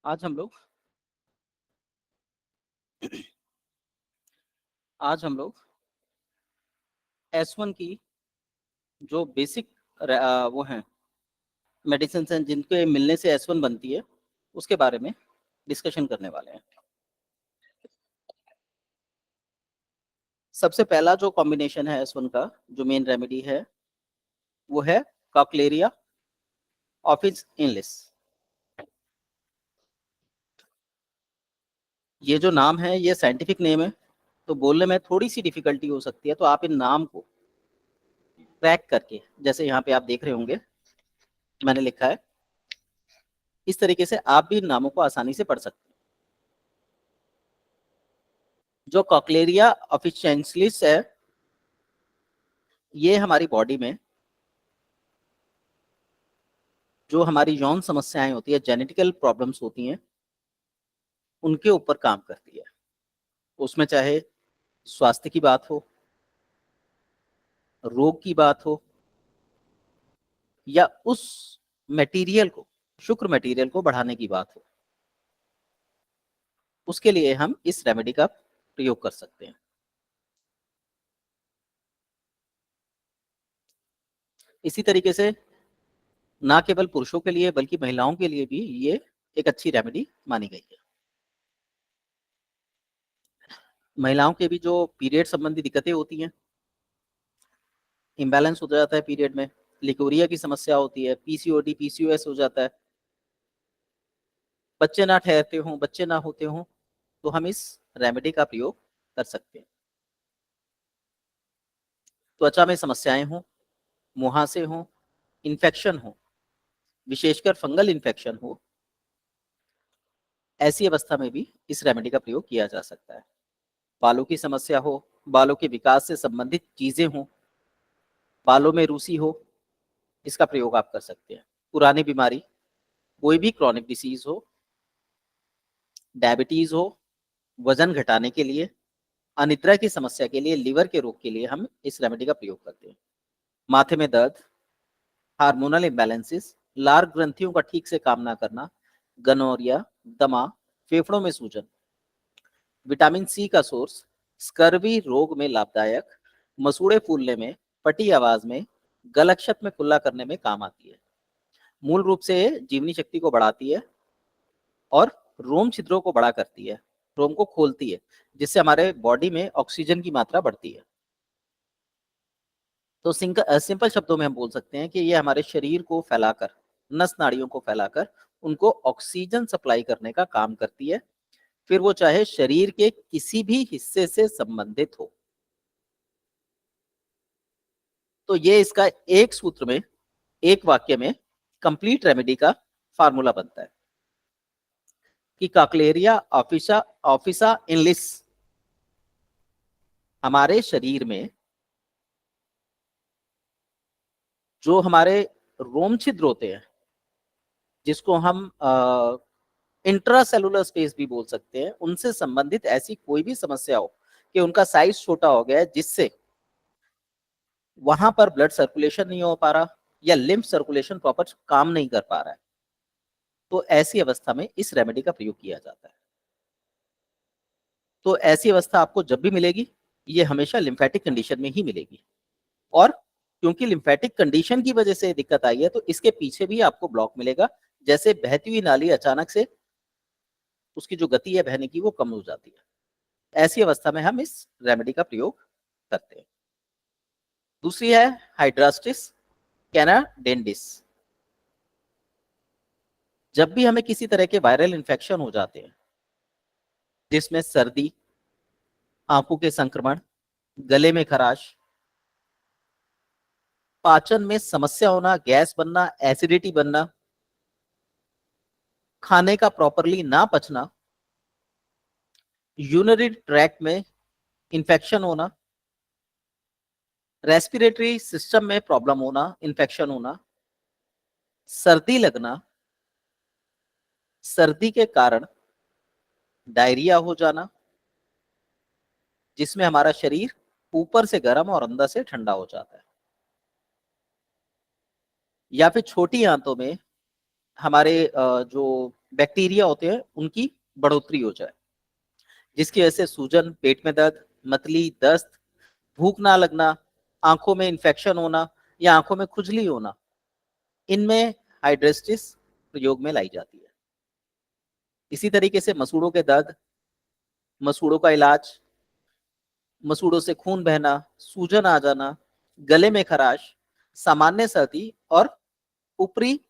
आज हम लोग आज हम लोग S1 की जो बेसिक वो हैं मेडिसिन हैं जिनके मिलने से S1 बनती है उसके बारे में डिस्कशन करने वाले हैं। सबसे पहला जो कॉम्बिनेशन है S1 का जो मेन रेमेडी है वो है कॉकलेरिया ऑफिस इनलिस। ये जो नाम है ये साइंटिफिक नेम है तो बोलने में थोड़ी सी डिफिकल्टी हो सकती है, तो आप इन नाम को ट्रैक करके, जैसे यहाँ पे आप देख रहे होंगे मैंने लिखा है, इस तरीके से आप भी इन नामों को आसानी से पढ़ सकते हैं। जो कॉकलेरिया ऑफिशिएंसिस है ये हमारी बॉडी में जो हमारी यौन समस्याएं होती है, जेनेटिकल प्रॉब्लम्स होती हैं, उनके ऊपर काम करती है। उसमें चाहे स्वास्थ्य की बात हो, रोग की बात हो, या उस मटेरियल को, शुक्र मटेरियल को बढ़ाने की बात हो, उसके लिए हम इस रेमेडी का प्रयोग कर सकते हैं। इसी तरीके से ना केवल पुरुषों के लिए बल्कि महिलाओं के लिए भी ये एक अच्छी रेमेडी मानी गई है। महिलाओं के भी जो पीरियड संबंधी दिक्कतें होती हैं, इम्बैलेंस हो जाता है पीरियड में, लिकोरिया की समस्या होती है, पीसीओडी पीसीओएस हो जाता है, बच्चे ना ठहरते हों, बच्चे ना होते हों, तो हम इस रेमेडी का प्रयोग कर सकते हैं। त्वचा में समस्याएं हों, मुहासे हों, इन्फेक्शन हो, विशेषकर फंगल इन्फेक्शन हो, ऐसी अवस्था में भी इस रेमेडी का प्रयोग किया जा सकता है। बालों की समस्या हो, बालों के विकास से संबंधित चीजें हों, बालों में रूसी हो, इसका प्रयोग आप कर सकते हैं। पुरानी बीमारी, कोई भी क्रॉनिक डिसीज हो, डायबिटीज हो, वजन घटाने के लिए, अनिद्रा की समस्या के लिए, लिवर के रोग के लिए हम इस रेमेडी का प्रयोग करते हैं। माथे में दर्द, हार्मोनल इम्बैलेंसेस, लार ग्रंथियों का ठीक से काम ना करना, गनोरिया, दमा, फेफड़ों में सूजन, विटामिन सी का सोर्स, स्कर्वी रोग में लाभदायक, मसूड़े फूलने में, फटी आवाज में, गलक्षत में खुला करने में काम आती है। मूल रूप से जीवनी शक्ति को बढ़ाती है और रोम छिद्रों को बड़ा करती है, रोम को खोलती है, जिससे हमारे बॉडी में ऑक्सीजन की मात्रा बढ़ती है। तो सिंपल शब्दों में हम बोल सकते हैं कि ये हमारे शरीर को फैलाकर, नस नाड़ियों को फैलाकर उनको ऑक्सीजन सप्लाई करने का काम करती है, फिर वो चाहे शरीर के किसी भी हिस्से से संबंधित हो। तो ये इसका एक सूत्र में, एक वाक्य में कंप्लीट रेमेडी का फार्मूला बनता है कि कॉकलेरिया ऑफिसा ऑफिसा इनलिस हमारे शरीर में जो हमारे रोम छिद्र होते हैं, जिसको हम इंट्रासेलुलर स्पेस भी बोल सकते हैं, उनसे संबंधित ऐसी कोई भी समस्या हो कि उनका साइज छोटा हो गया है, जिससे वहां पर ब्लड सर्कुलेशन नहीं हो पा रहा या लिम्फ सर्कुलेशन प्रॉपर काम नहीं कर पा रहा है, तो ऐसी अवस्था में इस रेमेडी का प्रयोग किया जाता है। तो ऐसी अवस्था आपको जब भी मिलेगी, ये हमेशा लिम्फेटिक कंडीशन में ही मिलेगी। और क्योंकि लिम्फेटिक कंडीशन की वजह से दिक्कत आई है, तो इसके पीछे भी आपको ब्लॉक मिलेगा। जैसे बहती हुई नाली अचानक से उसकी जो गति है बहने की वो कम हो जाती है, ऐसी अवस्था में हम इस रेमेडी का प्रयोग करते हैं। दूसरी है हाइड्रास्टिस कैनाडेंडिस। जब भी हमें किसी तरह के वायरल इन्फेक्शन हो जाते हैं, जिसमें सर्दी, आंखों के संक्रमण, गले में खराश, पाचन में समस्या होना, गैस बनना, एसिडिटी बनना, खाने का प्रॉपरली ना पचना, यूरिनरी ट्रैक्ट में इंफेक्शन होना, रेस्पिरेटरी सिस्टम में प्रॉब्लम होना, इंफेक्शन होना, सर्दी लगना, सर्दी के कारण डायरिया हो जाना, जिसमें हमारा शरीर ऊपर से गर्म और अंदर से ठंडा हो जाता है, या फिर छोटी आंतों में हमारे जो बैक्टीरिया होते हैं उनकी बढ़ोतरी हो जाए, जिसकी वजह से सूजन, पेट में दर्द, मतली, दस्त, भूख ना लगना, आंखों में इंफेक्शन होना या आंखों में खुजली होना, इनमें हाइड्रेस्टिस प्रयोग में लाई जाती है। इसी तरीके से मसूड़ों के दर्द, मसूड़ों का इलाज, मसूड़ों से खून बहना, सूजन आ जाना, गले में खराश, सामान्य सर्दी और ऊपरी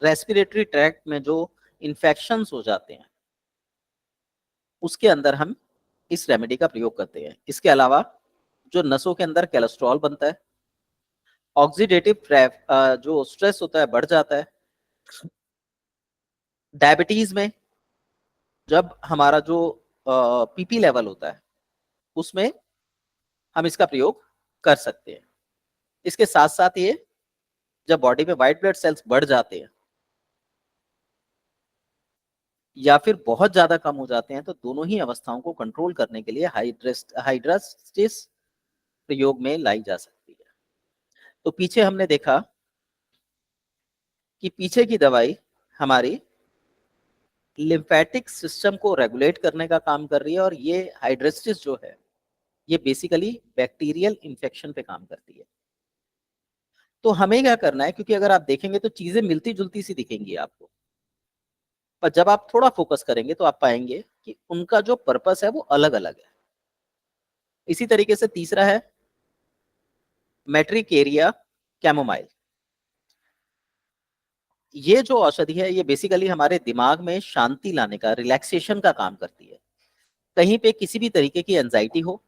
रेस्पिरेटरी ट्रैक्ट में जो इन्फेक्शंस हो जाते हैं, उसके अंदर हम इस रेमेडी का प्रयोग करते हैं। इसके अलावा जो नसों के अंदर कोलेस्ट्रॉल बनता है, ऑक्सीडेटिव जो स्ट्रेस होता है बढ़ जाता है, डायबिटीज में जब हमारा जो पीपी लेवल होता है उसमें हम इसका प्रयोग कर सकते हैं। इसके साथ साथ ये जब बॉडी में व्हाइट ब्लड सेल्स बढ़ जाते हैं या फिर बहुत ज्यादा कम हो जाते हैं, तो दोनों ही अवस्थाओं को कंट्रोल करने के लिए हाइड्रास्टिस प्रयोग में लाई जा सकती है। तो पीछे हमने देखा कि पीछे की दवाई हमारी लिम्फेटिक सिस्टम को रेगुलेट करने का काम कर रही है, और ये हाइड्रेस्टिस जो है ये बेसिकली बैक्टीरियल इन्फेक्शन पे काम करती है। तो हमें क्या करना है, क्योंकि अगर आप देखेंगे तो चीजें मिलती जुलती सी दिखेंगी आपको, पर जब आप थोड़ा फोकस करेंगे तो आप पाएंगे कि उनका जो पर्पस है वो अलग अलग है। इसी तरीके से तीसरा है मेट्रिकेरिया कैमोमाइल। ये जो औषधि है ये बेसिकली हमारे दिमाग में शांति लाने का, रिलैक्सेशन का काम करती है। कहीं पे किसी भी तरीके की एंजाइटी हो,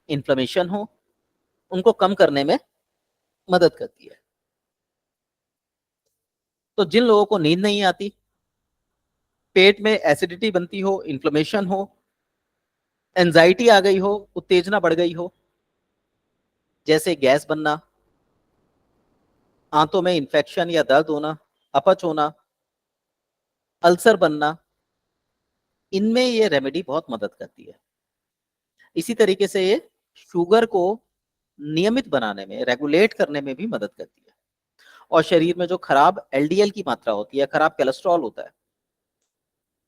इन्फ्लेमेशन हो, उनको कम करने में मदद करती है। तो जिन लोगों को नींद नहीं आती, पेट में एसिडिटी बनती हो, इन्फ्लेमेशन हो, एंजाइटी आ गई हो, उत्तेजना बढ़ गई हो, जैसे गैस बनना, आंतों में इंफेक्शन या दर्द होना, अपच होना, अल्सर बनना, इनमें ये रेमेडी बहुत मदद करती है। इसी तरीके से ये शुगर को नियमित बनाने में, रेगुलेट करने में भी मदद करती है, और शरीर में जो खराब एलडीएल की मात्रा होती है, खराब कोलेस्ट्रॉल होता है,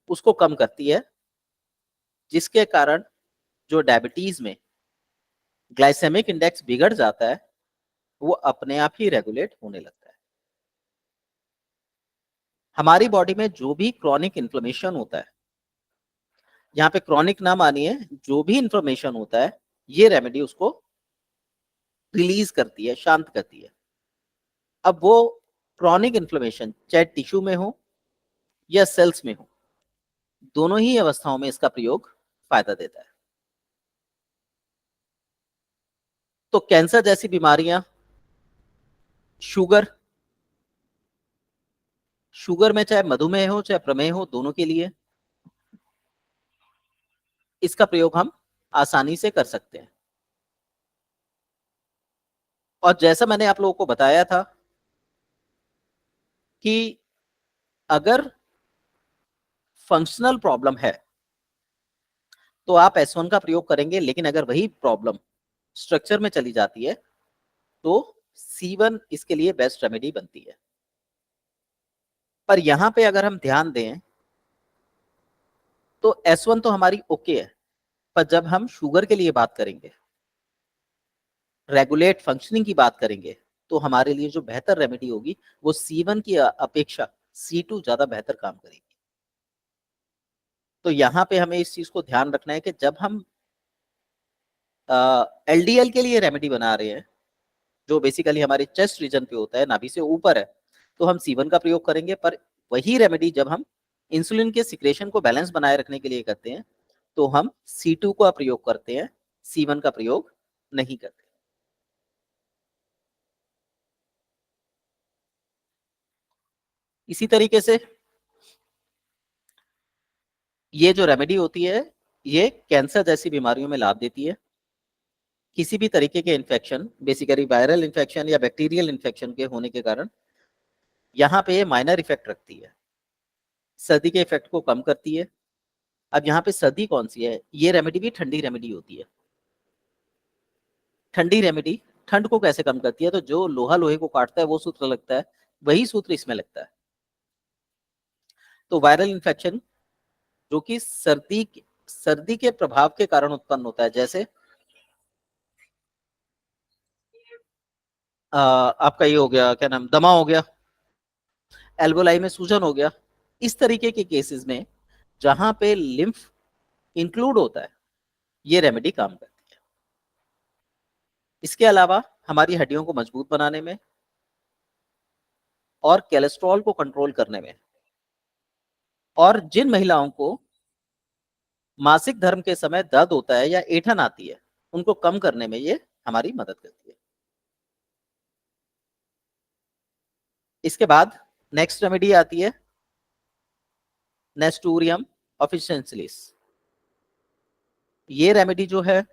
उसको कम करती है, जिसके कारण जो डायबिटीज में ग्लाइसेमिक इंडेक्स बिगड़ जाता है वो अपने आप ही रेगुलेट होने लगता है। हमारी बॉडी में जो भी क्रॉनिक इन्फ्लेमेशन होता है, यहाँ पे क्रॉनिक ना मानिए, जो भी इन्फ्लेमेशन होता है ये रेमेडी उसको रिलीज करती है, शांत करती है। अब वो क्रॉनिक इन्फ्लेमेशन चाहे टिश्यू में हो या सेल्स में हो, दोनों ही अवस्थाओं में इसका प्रयोग फायदा देता है। तो कैंसर जैसी बीमारियां, शुगर, शुगर में चाहे मधुमेह हो चाहे प्रमेह हो, दोनों के लिए इसका प्रयोग हम आसानी से कर सकते हैं। और जैसा मैंने आप लोगों को बताया था कि अगर फंक्शनल प्रॉब्लम है तो आप S1 का प्रयोग करेंगे, लेकिन अगर वही प्रॉब्लम स्ट्रक्चर में चली जाती है तो C1 इसके लिए बेस्ट रेमेडी बनती है। पर यहां पे अगर हम ध्यान दें तो S1 तो हमारी ओके है, पर जब हम शुगर के लिए बात करेंगे, रेगुलेट फंक्शनिंग की बात करेंगे, तो हमारे लिए जो बेहतर रेमेडी होगी वो C1 की अपेक्षा C2 ज्यादा बेहतर काम करेगी। तो यहाँ पे हमें इस चीज को ध्यान रखना है कि जब हम एलडीएल के लिए रेमेडी बना रहे हैं, जो बेसिकली हमारे चेस्ट रीजन पे होता है, नाभि से ऊपर है, तो हम C1 का प्रयोग करेंगे। पर वही रेमेडी जब हम इंसुलिन के सिक्रेशन को बैलेंस बनाए रखने के लिए करते हैं तो हम C2 का प्रयोग करते हैं, C1 का प्रयोग नहीं करते। इसी तरीके से ये जो रेमेडी होती है ये कैंसर जैसी बीमारियों में लाभ देती है। किसी भी तरीके के इन्फेक्शन, बेसिकली वायरल इन्फेक्शन या बैक्टीरियल इन्फेक्शन के होने के कारण यहाँ पे ये माइनर इफेक्ट रखती है, सर्दी के इफेक्ट को कम करती है। अब यहाँ पे सर्दी कौन सी है, ये रेमेडी भी ठंडी रेमेडी होती है। ठंडी रेमेडी ठंड को कैसे कम करती है, तो जो लोहा लोहे को काटता है वो सूत्र लगता है, वही सूत्र इसमें लगता है। तो वायरल इन्फेक्शन जो कि सर्दी के प्रभाव के कारण उत्पन्न होता है, जैसे आपका ये हो गया, क्या नाम, दमा हो गया, एल्बोलाई में सूजन हो गया, इस तरीके के केसेस में जहां पे लिम्फ इंक्लूड होता है, ये रेमेडी काम करती है। इसके अलावा हमारी हड्डियों को मजबूत बनाने में और कोलेस्ट्रॉल को कंट्रोल करने में, और जिन महिलाओं को मासिक धर्म के समय दर्द होता है या ऐंठन आती है, उनको कम करने में ये हमारी मदद करती है। इसके बाद नेक्स्ट रेमेडी आती है नेस्टूरियम ऑफिशिएंसिलिस। ये रेमेडी जो है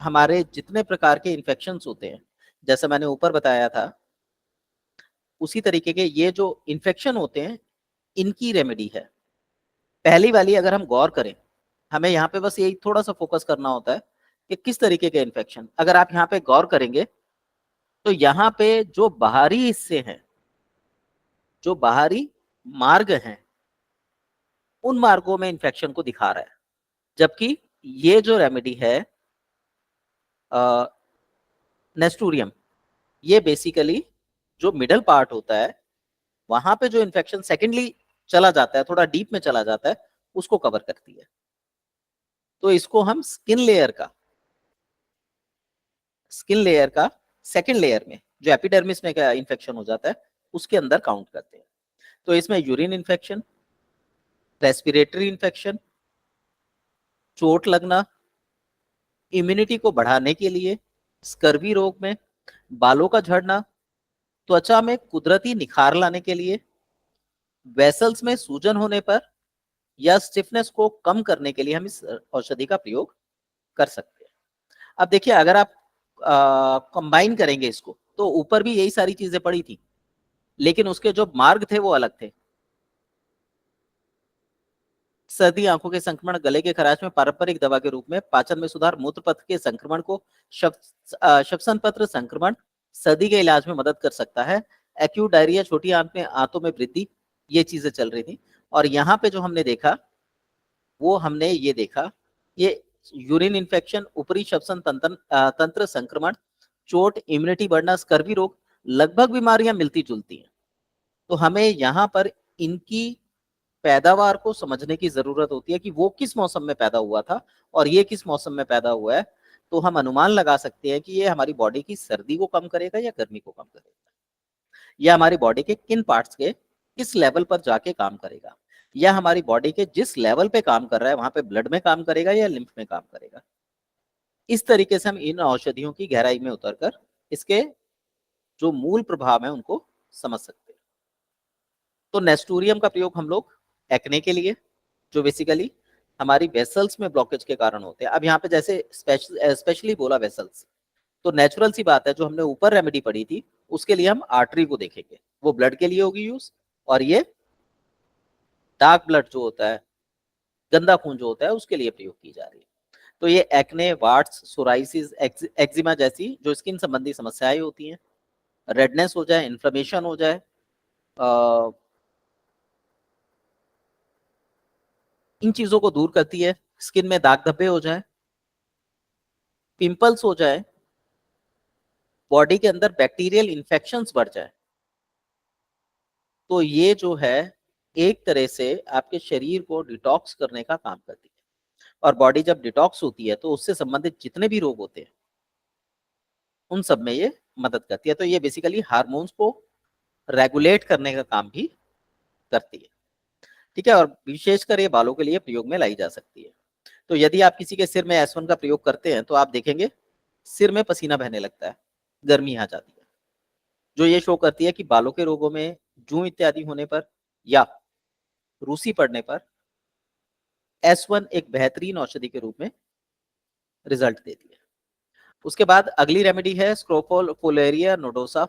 हमारे जितने प्रकार के इन्फेक्शंस होते हैं, जैसे मैंने ऊपर बताया था, उसी तरीके के ये जो इन्फेक्शन होते हैं, इनकी रेमेडी है। पहली वाली अगर हम गौर करें, हमें यहाँ पे बस यही थोड़ा सा फोकस करना होता है कि किस तरीके के इन्फेक्शन, अगर आप यहाँ पे गौर करेंगे तो यहाँ पे जो बाहरी हिस्से हैं, जो बाहरी मार्ग हैं, उन मार्गों में इन्फेक्शन को दिखा रहा है। जबकि ये जो रेमेडी है नेस्टूरियम, ये बेसिकली जो मिडल पार्ट होता है, वहां पे जो इन्फेक्शन सेकेंडली चला जाता है, थोड़ा डीप में चला जाता है, उसको कवर करती है। तो इसको हम स्किन लेयर का सेकेंड लेयर में, जो एपिडर्मिस में का इन्फेक्शन हो जाता है, उसके अंदर काउंट करते हैं। तो इसमें यूरिन इन्फेक्शन, रेस्पिरेटरी इन्फेक्शन, चोट लगना, इम्यूनिटी को बढ़ाने के लिए, स्कर्वी रोग में, बालों का झड़ना, त्वचा में कुदरती निखार लाने के लिए, वेसल्स में सूजन होने पर या स्टिफनेस को कम करने के लिए हम इस औषधि का प्रयोग कर सकते हैं। अब देखिए, अगर आप कंबाइन करेंगे इसको, तो ऊपर भी यही सारी चीजें पड़ी थी, लेकिन उसके जो मार्ग थे वो अलग थे। सर्दी, आंखों के संक्रमण, गले के खराश में पारंपरिक दवा के रूप में, पाचन में सुधार, मूत्र पथ के संक्रमण को, श्वसन पत्र संक्रमण, सर्दी के इलाज में मदद कर सकता है। एक्यूट डायरिया, छोटी आंत में आंतों में वृद्धि, ये चीजें चल रही थी। और यहाँ पे जो हमने देखा, वो हमने ये देखा, ये यूरिन इन्फेक्शन, ऊपरी श्वसन तंत्र संक्रमण, चोट, इम्यूनिटी बढ़ना, स्कर्वी रोग, लगभग बीमारियां मिलती जुलती हैं। तो हमें यहाँ पर इनकी पैदावार को समझने की जरूरत होती है कि वो किस मौसम में पैदा हुआ था और ये किस मौसम में पैदा हुआ है। तो हम अनुमान लगा सकते हैं कि ये हमारी बॉडी की सर्दी को कम करेगा या गर्मी को कम करेगा, या हमारी बॉडी के किन पार्ट्स के किस लेवल पर जाके काम करेगा, या हमारी बॉडी के जिस लेवल पे काम कर रहा है वहां पे ब्लड में काम करेगा या लिम्फ में काम करेगा। इस तरीके से हम इन औषधियों की गहराई में उतरकर इसके जो मूल प्रभाव है उनको समझ सकते हैं। तो नेस्टूरियम का प्रयोग हम लोग एक्ने के लिए, जो बेसिकली हमारी वेसल्स में ब्लॉकेज के कारण होते हैं। अब यहाँ पे जैसे स्पेशली बोला वेसल्स, तो नेचुरल सी बात है, जो हमने ऊपर रेमेडी पढ़ी थी उसके लिए हम आर्टरी को देखेंगे, वो ब्लड के लिए होगी यूज, और ये डार्क ब्लड जो होता है, गंदा खून जो होता है, उसके लिए प्रयोग की जा रही है। तो ये एक्ने, वार्ट्स, सोराइसिस, एक्जिमा जैसी जो स्किन संबंधी समस्याएं होती हैं, रेडनेस हो जाए, इन्फ्लेमेशन हो जाए, इन चीजों को दूर करती है। स्किन में दाग धब्बे हो जाए, पिंपल्स हो जाए, बॉडी के अंदर बैक्टीरियल इन्फेक्शंस बढ़ जाए, तो ये जो है एक तरह से आपके शरीर को डिटॉक्स करने का काम करती है। और बॉडी जब डिटॉक्स होती है तो उससे संबंधित जितने भी रोग होते हैं उन सब में ये मदद करती है। तो ये बेसिकली हार्मोन्स को रेगुलेट करने का काम भी करती है। ठीक है, और विशेषकर ये बालों के लिए प्रयोग में लाई जा सकती है। तो यदि आप किसी के सिर में S1 का प्रयोग करते हैं तो आप देखेंगे सिर में पसीना बहने लगता है, गर्मी आ जाती है, जो ये शो करती है कि बालों के रोगों में, जूं इत्यादि होने पर या रूसी पड़ने पर S1 एक बेहतरीन औषधि के रूप में रिजल्ट देती है। उसके बाद अगली रेमेडी है स्क्रोफोलेरिया नोडोसा।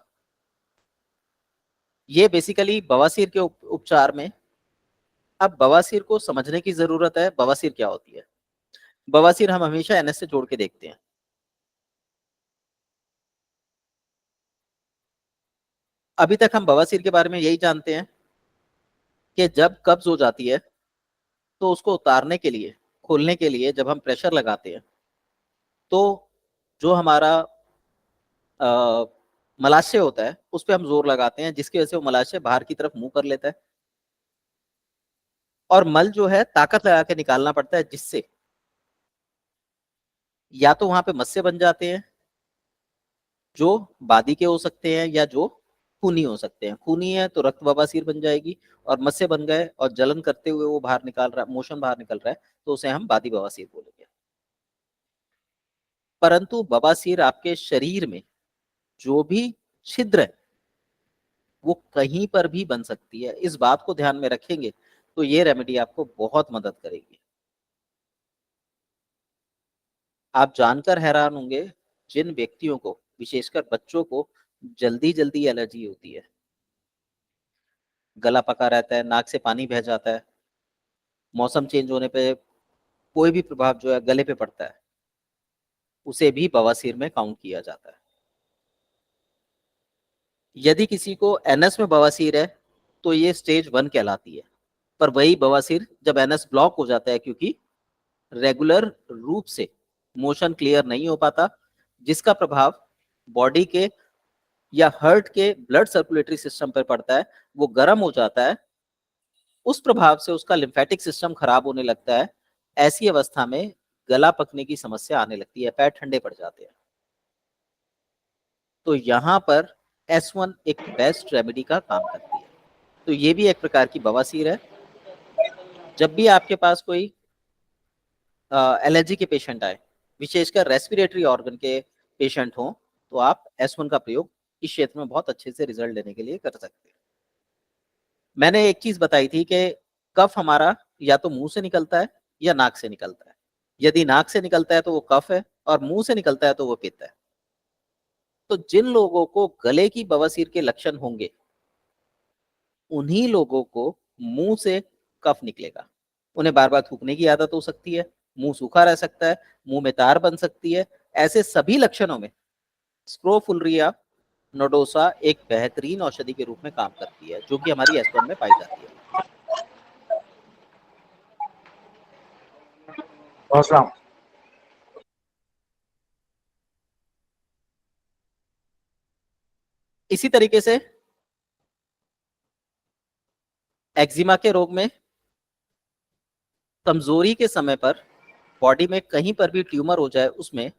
ये बेसिकली बवासीर के उपचार में, अब बवासीर को समझने की जरूरत है, बवासीर क्या होती है। बवासीर हम हमेशा NS से जोड़ के देखते हैं। अभी तक हम बवासीर के बारे में यही जानते हैं कि जब कब्ज हो जाती है तो उसको उतारने के लिए, खोलने के लिए जब हम प्रेशर लगाते हैं तो जो हमारा मलाशय होता है उस पर हम जोर लगाते हैं, जिसकी वजह से वो मलाशय बाहर की तरफ मुंह कर लेता है और मल जो है ताकत लगा के निकालना पड़ता है, जिससे या तो वहां पे मत्स्य बन जाते हैं जो बादी के हो सकते हैं या जो खूनी हो सकते हैं। खूनी है तो रक्त बवासीर बन जाएगी, और मत्स्य बन गए और जलन करते हुए वो बाहर निकाल रहा है, मोशन बाहर निकल रहा है, तो उसे हम बादी बवासीर बोलेंगे। परंतु बवासीर आपके शरीर में जो भी छिद्र है वो कहीं पर भी बन सकती है। इस बात को ध्यान में रखेंगे तो ये रेमेडी आपको बहुत मदद करेगी। आप जानकर हैरान होंगे, जिन व्यक्तियों को, विशेषकर बच्चों को जल्दी जल्दी एलर्जी होती है, गला पका रहता है, नाक से पानी बह जाता है, मौसम चेंज होने पे कोई भी प्रभाव जो है गले पे पड़ता है, उसे भी बवासीर में काउंट किया जाता है। यदि किसी को एनएस में बवासीर है तो ये स्टेज 1 कहलाती है। पर वही बवासीर जब एनएस ब्लॉक हो जाता है, क्योंकि रेगुलर रूप से मोशन क्लियर नहीं हो पाता, जिसका प्रभाव बॉडी के या हार्ट के ब्लड सर्कुलेटरी सिस्टम पर पड़ता है, वो गर्म हो जाता है, उस प्रभाव से उसका लिम्फेटिक सिस्टम खराब होने लगता है। ऐसी अवस्था में गला पकने की समस्या आने लगती है, पैर ठंडे पड़ जाते हैं। तो यहाँ पर S1 एक बेस्ट रेमेडी का काम करती है। तो ये भी एक प्रकार की बवासीर है। जब भी आपके पास कोई एलर्जी के पेशेंट आए, विशेषकर रेस्पिरेटरी ऑर्गन के पेशेंट हों, तो आप S1 का प्रयोग इस क्षेत्र में बहुत अच्छे से रिजल्ट लेने के लिए कर सकते हैं। मैंने एक चीज बताई थी कि कफ हमारा या तो मुंह से निकलता है या नाक से निकलता है। यदि नाक से निकलता है तो वो कफ है, और मुंह से निकलता है तो वो पित्त है। तो जिन लोगों को गले की बवासीर के लक्षण होंगे, उन्हीं लोगों को मुंह से कफ निकलेगा। उन्हें बार बार थूकने की आदत हो सकती है, मुंह सूखा रह सकता है, मुंह में तार बन सकती है। ऐसे सभी लक्षणों में स्क्रोफुलरिया नोडोसा एक बेहतरीन औषधि के रूप में काम करती है, जो कि हमारी S1 में पाई जाती है। अस्सलाम। इसी तरीके से एक्जिमा के रोग में कमजोरी के समय पर बॉडी में कहीं पर भी ट्यूमर हो जाए, उसमें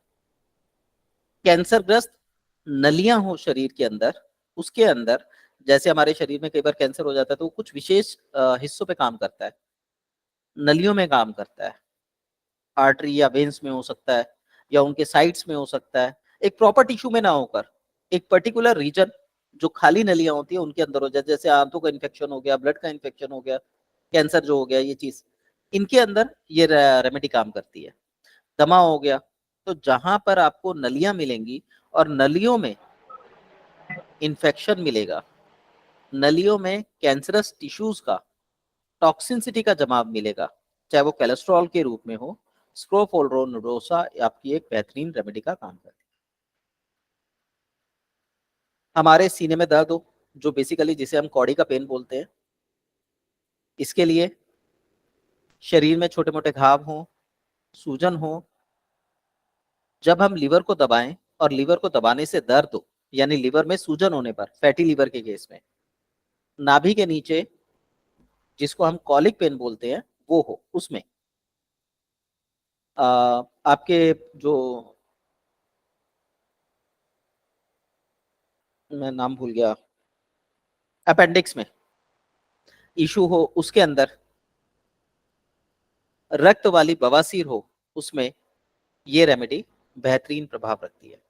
कैंसरग्रस्त नलियां हो शरीर के अंदर, उसके अंदर, जैसे हमारे शरीर में कई बार कैंसर हो जाता है तो वो कुछ विशेष हिस्सों पे काम करता है, नलियों में काम करता है, आर्टरी या वेन्स में हो सकता है, या उनके साइड्स में हो सकता है। एक प्रॉपर टिश्यू में ना होकर एक पर्टिकुलर रीजन जो खाली नलियां होती है उनके अंदर हो जाए, जैसे आंतों का इन्फेक्शन हो गया, ब्लड का इन्फेक्शन हो गया, कैंसर जो हो गया, ये चीज इनके अंदर ये रेमेडी काम करती है। दमा हो गया, तो जहां पर आपको नलियां मिलेंगी और नलियों में इन्फेक्शन मिलेगा, नलियों में कैंसरस टिश्यूज का, टॉक्सिसिटी का जमाव मिलेगा, चाहे वो कोलेस्ट्रॉल के रूप में हो, स्क्रोफोल्रोनोडोसा आपकी एक बेहतरीन रेमेडी का काम करती है। हमारे सीने में दर्द हो, जो बेसिकली जिसे हम कौड़ी का पेन बोलते हैं, इसके लिए शरीर में छोटे मोटे घाव हो, सूजन हो, जब हम लीवर को दबाएं और लीवर को दबाने से दर्द हो, यानी लीवर में सूजन होने पर, फैटी लीवर के केस में, नाभि के नीचे जिसको हम कॉलिक पेन बोलते हैं वो हो, उसमें आपके जो, मैं नाम भूल गया, अपेंडिक्स में इशू हो, उसके अंदर रक्त वाली बवासीर हो, उसमें ये रेमेडी बेहतरीन प्रभाव रखती है।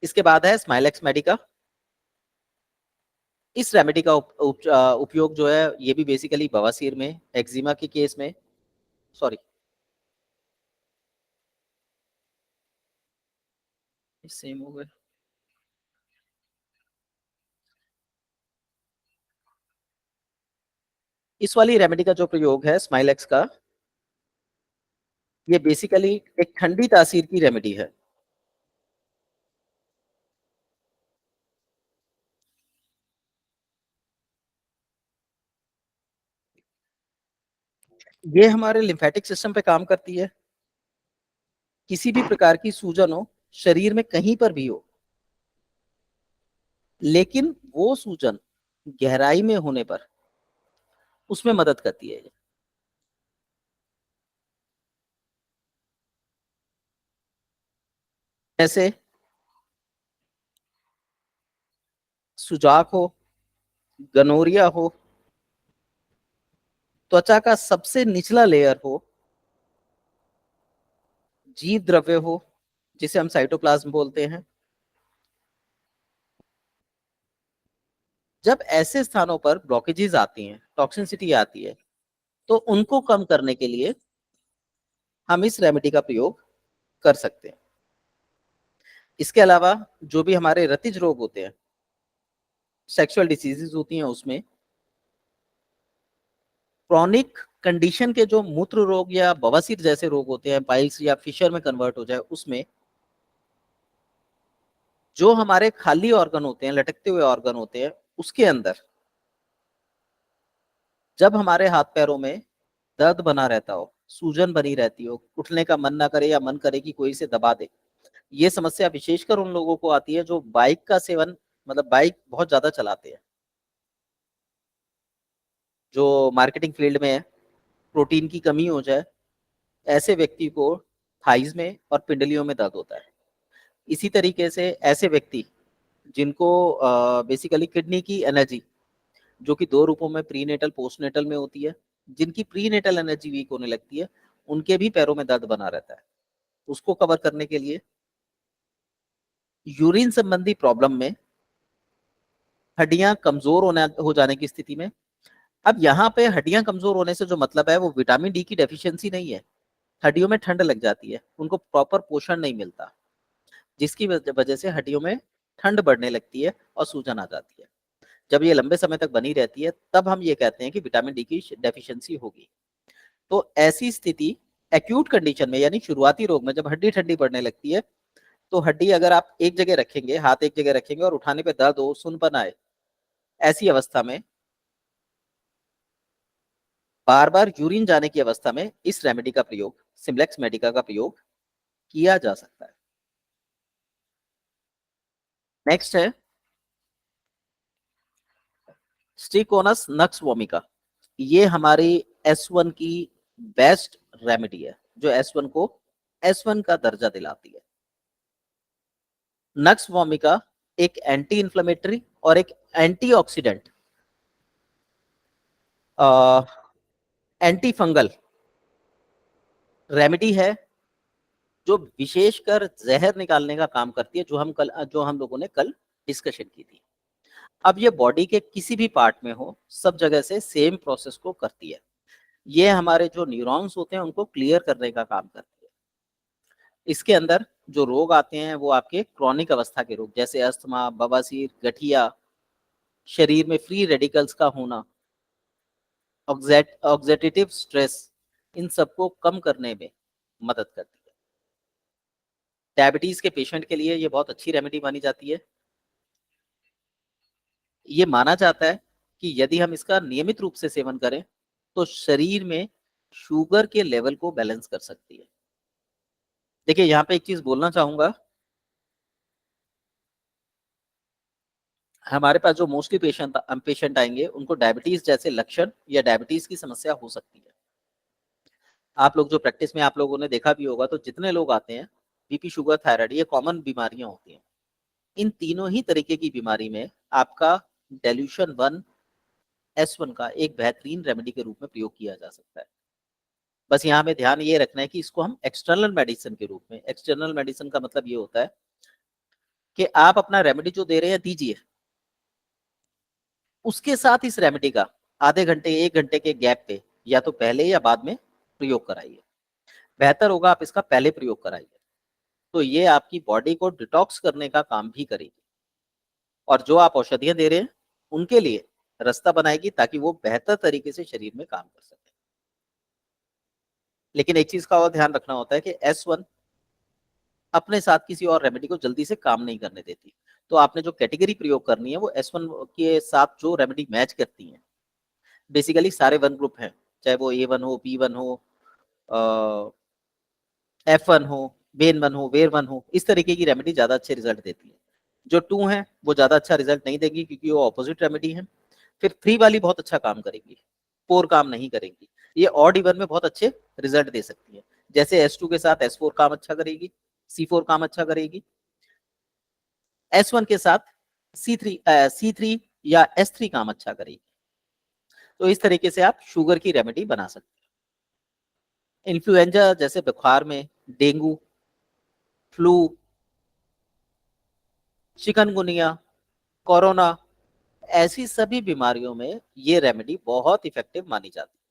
इसके बाद है स्माइलेक्स मेडिका। इस रेमेडी का उपयोग जो है ये भी बेसिकली बवासीर में, एक्जिमा के केस में, सॉरी सेम हो गया, इस वाली रेमेडी का जो प्रयोग है स्माइलेक्स का, ये बेसिकली एक ठंडी तासीर की रेमेडी है। ये हमारे लिम्फेटिक सिस्टम पे काम करती है। किसी भी प्रकार की सूजन हो शरीर में कहीं पर भी हो, लेकिन वो सूजन गहराई में होने पर उसमें मदद करती है। जैसे सुजाक हो, गनोरिया हो, त्वचा का सबसे निचला लेयर हो, जीव द्रव्य हो जिसे हम साइटोप्लाज्म बोलते हैं, जब ऐसे स्थानों पर ब्लॉकेजेस आती हैं, टॉक्सिसिटी आती है, तो उनको कम करने के लिए हम इस रेमेडी का प्रयोग कर सकते हैं। इसके अलावा जो भी हमारे रतिज रोग होते हैं, सेक्सुअल डिसीजेज होती हैं, उसमें क्रॉनिक कंडीशन के जो मूत्र रोग या बवासीर जैसे रोग होते हैं, पाइल्स या फिशर में कन्वर्ट हो जाए, उसमें जो हमारे खाली ऑर्गन होते हैं, लटकते हुए ऑर्गन होते हैं, उसके अंदर जब हमारे हाथ पैरों में दर्द बना रहता हो, सूजन बनी रहती हो, उठने का मन ना करे या मन करे कि कोई इसे दबा दे, ये समस्या विशेषकर उन लोगों को आती है जो बाइक का सेवन, मतलब बाइक बहुत ज्यादा चलाते हैं, जो मार्केटिंग फील्ड में है, प्रोटीन की कमी हो जाए, ऐसे व्यक्ति को थाइज में और पिंडलियों में दर्द होता है। इसी तरीके से ऐसे व्यक्ति जिनको बेसिकली किडनी की एनर्जी, जो कि दो रूपों में प्रीनेटल पोस्टनेटल में होती है, जिनकी प्रीनेटल एनर्जी वीक होने लगती है, उनके भी पैरों में दर्द बना रहता है। उसको कवर करने के लिए यूरिन संबंधी प्रॉब्लम में, हड्डियां कमजोर हो जाने की स्थिति में, अब यहाँ पे हड्डियां कमजोर होने से जो मतलब है वो विटामिन डी की डेफिशिएंसी नहीं है, हड्डियों में ठंड लग जाती है, उनको प्रॉपर पोषण नहीं मिलता, जिसकी वजह से हड्डियों में ठंड बढ़ने लगती है और सूजन आ जाती है। जब ये लंबे समय तक बनी रहती है, तब हम ये कहते हैं कि विटामिन डी की डेफिशिएंसी होगी। तो ऐसी स्थिति एक्यूट कंडीशन में, यानी शुरुआती रोग में, जब हड्डी ठंडी बढ़ने लगती है, तो हड्डी अगर आप एक जगह रखेंगे, हाथ एक जगह रखेंगे और उठाने पे दर्द हो, सुनपन आए, ऐसी अवस्था में, बार बार यूरिन जाने की अवस्था में इस रेमेडी का प्रयोग, सिम्प्लेक्स मेडिका का प्रयोग किया जा सकता है। नेक्स्ट है स्टिकोनस नक्स वोमिका। ये हमारी S1 की बेस्ट रेमेडी है, जो S1 को S1 का दर्जा दिलाती है। नक्स वोमिका एक एंटी इंफ्लेमेटरी और एक एंटीऑक्सीडेंट, एंटी फंगल रेमेडी है, जो विशेषकर जहर निकालने का काम करती है, जो हम लोगों ने कल डिस्कशन की थी। अब ये बॉडी के किसी भी पार्ट में हो, सब जगह से सेम प्रोसेस को करती है। ये हमारे जो न्यूरॉन्स होते हैं उनको क्लियर करने का काम करती है। इसके अंदर जो रोग आते हैं वो आपके क्रॉनिक अवस्था के रोग, जैसे अस्थमा, बवासीर, गठिया, शरीर में फ्री रेडिकल्स का होना, ऑक्सीडेटिव स्ट्रेस, इन सबको कम करने में मदद करती है। डायबिटीज के पेशेंट के लिए ये बहुत अच्छी रेमेडी मानी जाती है। ये माना जाता है कि यदि हम इसका नियमित रूप से सेवन करें तो शरीर में शुगर के लेवल को बैलेंस कर सकती है। देखिए यहाँ पे एक चीज बोलना चाहूंगा, हमारे पास जो मोस्टली पेशेंट आएंगे उनको डायबिटीज जैसे लक्षण या डायबिटीज की समस्या हो सकती है। आप लोग जो प्रैक्टिस में आप लोगों ने देखा भी होगा, तो जितने लोग आते हैं, बीपी, शुगर, थायराइड, ये कॉमन बीमारियां होती हैं। इन तीनों ही तरीके की बीमारी में आपका डेल्यूशन 1 S1 का एक बेहतरीन रेमेडी के रूप में प्रयोग किया जा सकता है। बस यहाँ में ध्यान ये रखना है कि इसको हम एक्सटर्नल मेडिसिन के रूप में, एक्सटर्नल मेडिसिन का मतलब ये होता है कि आप अपना रेमेडी जो दे रहे हैं दीजिए, उसके साथ इस रेमेडी का आधे घंटे, एक घंटे के गैप पे या तो पहले या बाद में प्रयोग कराइए। बेहतर होगा आप इसका पहले प्रयोग कराइए, तो ये आपकी बॉडी को डिटॉक्स करने का काम भी करेगी, और जो आप औषधियां दे रहे हैं उनके लिए रास्ता बनाएगी, ताकि वो बेहतर तरीके से शरीर में काम कर सके। लेकिन एक चीज का और ध्यान रखना होता है कि S1 अपने साथ किसी और रेमेडी को जल्दी से काम नहीं करने देती। तो आपने जो कैटेगरी प्रयोग करनी है वो S1 के साथ जो रेमेडी मैच करती है, बेसिकली सारे वन ग्रुप हैं, चाहे वो A1 हो, B1 हो, F1 हो, वेन 1 हो, वेर 1 हो, इस तरीके की रेमेडी ज्यादा अच्छे रिजल्ट देती है। जो 2 है वो ज्यादा अच्छा रिजल्ट नहीं देगी क्योंकि वो ऑपोजिट रेमेडी है। फिर 3 वाली बहुत अच्छा काम करेगी, 4 काम नहीं करेगी। ये ऑड इवन में बहुत अच्छे रिजल्ट दे सकती है। जैसे S2 के साथ S4 काम अच्छा करेगी, C4 काम अच्छा करेगी, S1 के साथ C3 या S3 काम अच्छा करेगी। तो इस तरीके से आप शुगर की रेमेडी बना सकते हैं। इन्फ्लुएंजा जैसे बुखार में, डेंगू, फ्लू, चिकनगुनिया, कोरोना, ऐसी सभी बीमारियों में ये रेमेडी बहुत इफेक्टिव मानी जाती है।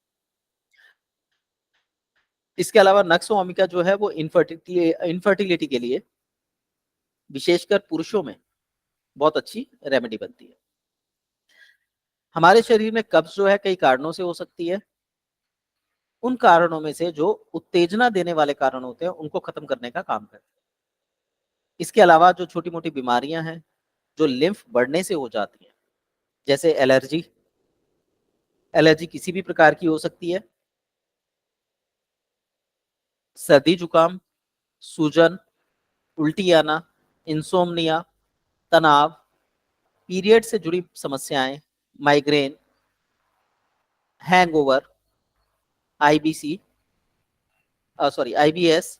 इसके अलावा नक्सो ओमिका जो है वो इनफर्टिलिटी के लिए, विशेषकर पुरुषों में बहुत अच्छी रेमेडी बनती है। हमारे शरीर में कब्ज जो है कई कारणों से हो सकती है। उन कारणों में से जो उत्तेजना देने वाले कारण होते हैं उनको खत्म करने का काम करते हैं। इसके अलावा जो छोटी मोटी बीमारियां हैं जो लिम्फ बढ़ने से हो जाती हैं, जैसे एलर्जी, एलर्जी किसी भी प्रकार की हो सकती है, सर्दी जुकाम, सूजन, उल्टी आना, इंसोम्निया, तनाव, पीरियड से जुड़ी समस्याएं, migraine, hangover, IBC, IBS,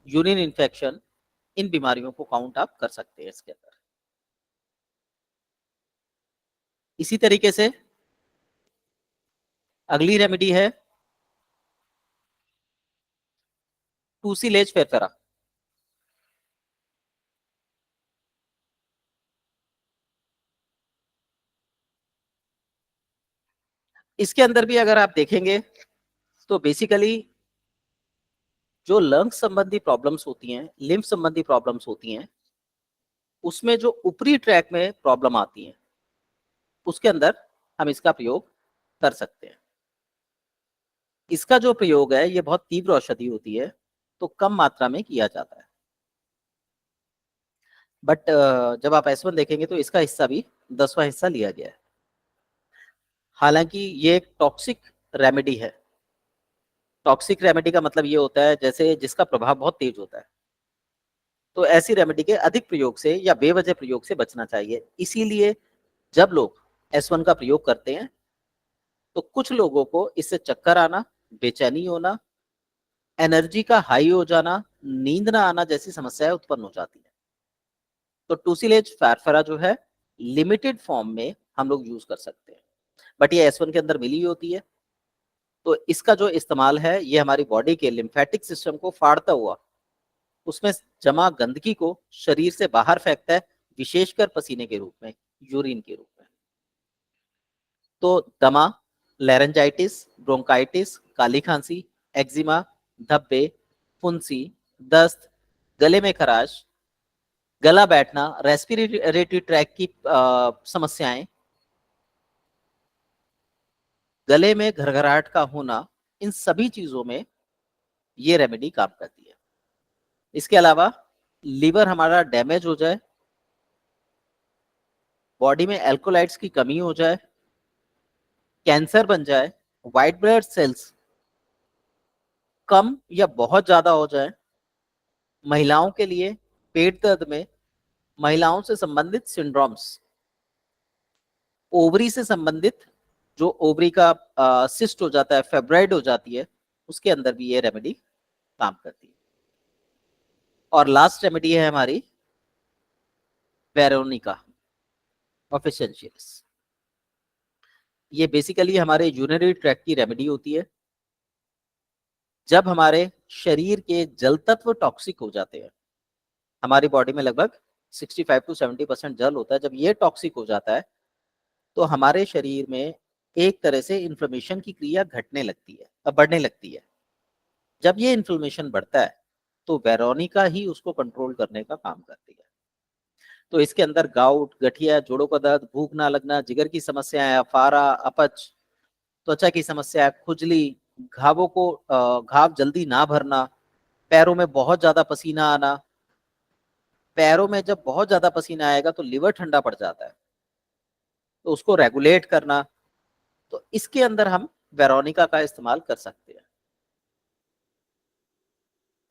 urine infection, इन बीमारियों को काउंट आप कर सकते हैं इसके अंदर। इसी तरीके से अगली रेमेडी है टूसिलेज फेरफेरा। इसके अंदर भी अगर आप देखेंगे तो बेसिकली जो लंग संबंधी प्रॉब्लम्स होती हैं, लिम्फ संबंधी प्रॉब्लम्स होती हैं, उसमें जो ऊपरी ट्रैक में प्रॉब्लम आती है उसके अंदर हम इसका प्रयोग कर सकते हैं। इसका जो प्रयोग है ये बहुत तीव्र औषधि होती है, तो कम मात्रा में किया जाता है। बट जब आप S1 देखेंगे तो इसका हिस्सा भी 10वां हिस्सा लिया गया है। हालांकि ये एक टॉक्सिक रेमेडी है। टॉक्सिक रेमेडी का मतलब ये होता है जैसे जिसका प्रभाव बहुत तेज होता है, तो ऐसी रेमेडी के अधिक प्रयोग से या बेवजह प्रयोग से बचना चाहिए। इसीलिए जब लोग S1 का प्रयोग करते हैं तो कुछ लोगों को इससे चक्कर आना, बेचैनी होना, एनर्जी का हाई हो जाना, नींद ना आना जैसी समस्याएं उत्पन्न हो जाती है। तो टूसिलेज फारफरा जो है लिमिटेड फॉर्म में हम लोग यूज कर सकते हैं, बट ये S1 के अंदर मिली होती है। तो इसका जो इस्तेमाल है ये हमारी बॉडी के लिम्फेटिक सिस्टम को फाड़ता हुआ उसमें जमा गंदगी को शरीर से बाहर फेंकता है, विशेषकर पसीने के रूप में, यूरिन के रूप में। तो दमा, लैरेंजाइटिस, ब्रोंकाइटिस, काली खांसी, एक्जिमा, धब्बे, फुंसी, दस्त, गले में खराश, गला बैठना, रेस्पिरेटरी ट्रैक की समस्याएं, गले में घरघराहट का होना, इन सभी चीजों में ये रेमेडी काम करती है। इसके अलावा लीवर हमारा डैमेज हो जाए, बॉडी में एल्कोलाइट्स की कमी हो जाए, कैंसर बन जाए, व्हाइट ब्लड सेल्स कम या बहुत ज्यादा हो जाए, महिलाओं के लिए पेट दर्द में महिलाओं से संबंधित सिंड्रोम्स, ओवरी से संबंधित जो ओवरी का सिस्ट हो जाता है, फेब्राइड हो जाती है, उसके अंदर भी ये रेमेडी काम करती है। और लास्ट रेमेडी है हमारी वेरोनिका ऑफिशियंशियलिस। ये बेसिकली हमारे यूरिनरी ट्रैक्ट की रेमेडी होती है। जब हमारे शरीर के जल तत्व टॉक्सिक हो जाते हैं, हमारी बॉडी में लगभग 65 to 70% जल होता है, जब ये टॉक्सिक हो जाता है तो हमारे शरीर में एक तरह से इन्फ्लेमेशन की क्रिया घटने लगती है, बढ़ने लगती है। जब ये इन्फ्लेमेशन बढ़ता है तो वेरोनिका ही उसको कंट्रोल करने का काम करती है। तो इसके अंदर गाउट, गठिया, जोड़ों का दर्द, भूख ना लगना, जिगर की समस्याएं, अफारा, अपच, त्वचा की समस्या, खुजली, घाव जल्दी ना भरना, पैरों में बहुत ज्यादा पसीना आना। पैरों में जब बहुत ज्यादा पसीना आएगा तो लिवर ठंडा पड़ जाता है, तो उसको रेगुलेट करना। तो इसके अंदर हम वेरोनिका का इस्तेमाल कर सकते हैं।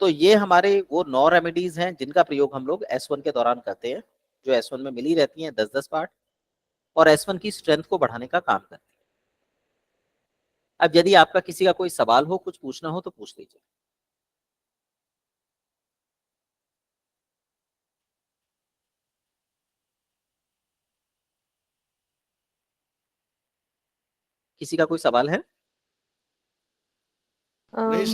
तो ये हमारे वो 9 रेमेडीज हैं जिनका प्रयोग हम लोग S1 के दौरान करते हैं, जो S1 में मिली रहती हैं 10-10 पार्ट, और S1 की स्ट्रेंथ को बढ़ाने का काम करती है। अब यदि आपका किसी का कोई सवाल हो, कुछ पूछना हो तो पूछ लीजिए। किसी का कोई सवाल है? नहीं